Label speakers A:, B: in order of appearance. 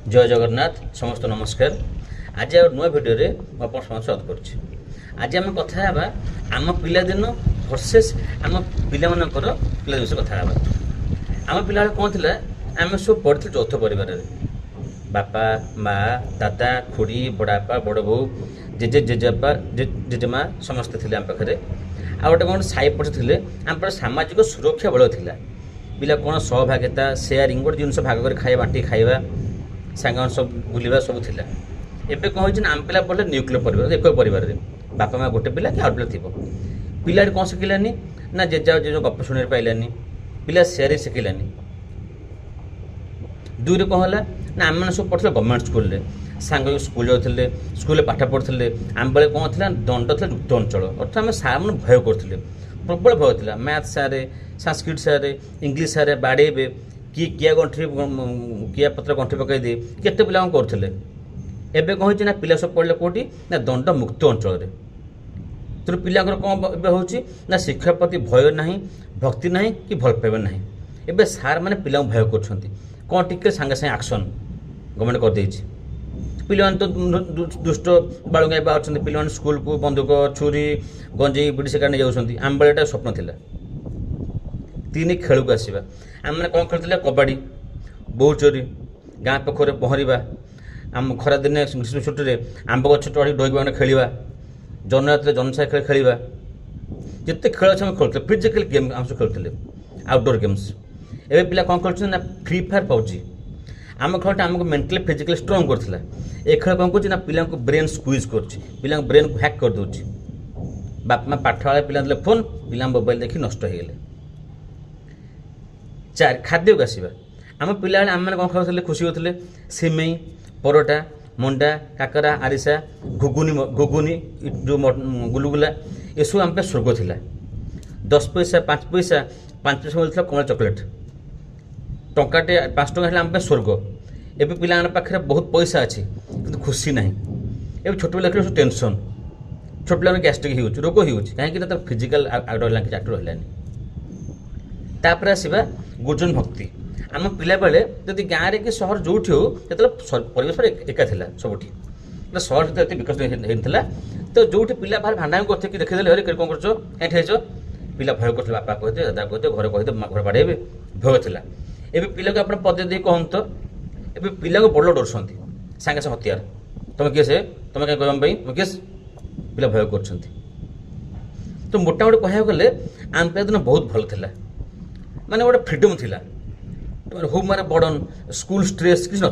A: जय जगन्नाथ समस्त नमस्कार। आज नुआ भिडियो आप स्वागत करुच्ची। आज आम कथा आम पिलादिन वर्सेस आम पिला पिला विषय कथा आम पिला कौन थी आम सब पढ़ी चौथ परिवार बापा माँ दादा खुड़ी बड़ापा बड़ बो जेजे जेजेपा जेजेमा समस्ते थे आम पाखे आ गए कौन साई पड़ थे आम सामाजिक सुरक्षा बल था पिला कौन सहभागिता सेयारिंग गोटे जिन भाग कर खाଇବା बांटी खाଇବା सांग सब बुलवा सब थिला। एबे कौन होइछ ना आम पिला पढ़ले न्यूक्लियर परिवार एक परिवार रे बापा माँ गोटे पिला कि आउट पिला थिबो पिला कौन शिखिलानी ना जेजा जेजो गप शुणी पाइलानी पिला सेयारिंग शिखिलानी। दुई कौन है ना आम मैंने सब पढ़ते गवर्नमेंट स्कूल रे सांग स्कूल जाते स्कूल पाठ पढ़ते आम बेले कौन थी दंड था युक्त अंचल अर्थात आम सार मैंने भय करते प्रबल भय था मैथ सारे संस्कृत सारे इंग्लीश सारे बाड़े किए किया गंठी किया पत्र गंठी पकई दे केते पिला करते एबे कौन होइछ ना पिला सब पढ़ले कोटी ना दंड मुक्त अंचल रे तो पिला कौन होची ना शिक्षा प्रति भय नहीं भक्ति नहीं कि भल पाइबा नहीं एबे सार मैंने पिला भय करछंती कौन टिके सांगे सांगे एक्शन गवर्नमेंट कर देछि। पिला तो दुष्ट बालुगा बाहर पिला स्कूल को बंदूक छुरी गंजेई बिड़ी शिकार नहीं जाऊँच आम बेले स्वप्न थिला तीन खेल को आसवा आम मैंने कौन खेलते कबाड़ी बोहू चोरी गाँ पोखर पहरवा आम खरा दिन ग्रीष्म छुट्टी आंब गछ चढ़ी डोईक खेलवा जनरात्रि जनसाई खेल खेलवा जिते खेल अच्छे खेलते फिजिकल गेम आम सब खेलते आउटडोर गेम्स। एवं पिला कौन खेल ना फ्री फायर पबजी आम खेलटा आमको मेंटली फिजिकली स्ट्रंग करता ए खेल कौन कर पिला ब्रेन स्क्वीज कर ब्रेन को हैक कर दूसरी बापा माँ पाठ वाले पिला फोन पिला मोबाइल देखी नष्ट हो गले। चार खाद्य को आसवा आम पिला आम मैंने कौन खाते खुशी होते सिमेई परोटा मंडा काकरा आरिसा घुगुनी घुगुनी जो गुलुगुला ये सब आम स्वर्ग थिला 10 पैसा 5 पैसा 5 पैसा मिलता कमला चॉकलेट टंकाटे 5 टंका आम स्वर्ग। एवं पिला पाखे बहुत पैसा अच्छी कि खुशी ना एवं छोट पिला सब टेंशन छोट पिला गैस्ट्रिक हो रोग हो कहीं फिजिकाल आक्ट रहा। तापर आसवा गुर्जन भक्ति आम पिला बेले जदि गाँव में कि सहर जो हो परिवेश एका सबुठी सहर सहित विकसित होता तो जो पिला बाहर भांडा करते कि देखीदे हरे कौन कर कहीं पिला भय करते बापा कहते दादा कहते घर कहते घर बाड़े भय था। एवं पिला को आप पदे दे कहते तो पिला को बड़ डर सागे सागे हथियार तुम किए से तुम कहीं कहम किए पिला भय कर। तो मोटामोटी कह गले आम पिला दिन बहुत भल था माने गोटे फ्रीडम थिला होम मारे बर्डन स्कूल स्ट्रेस किसी न।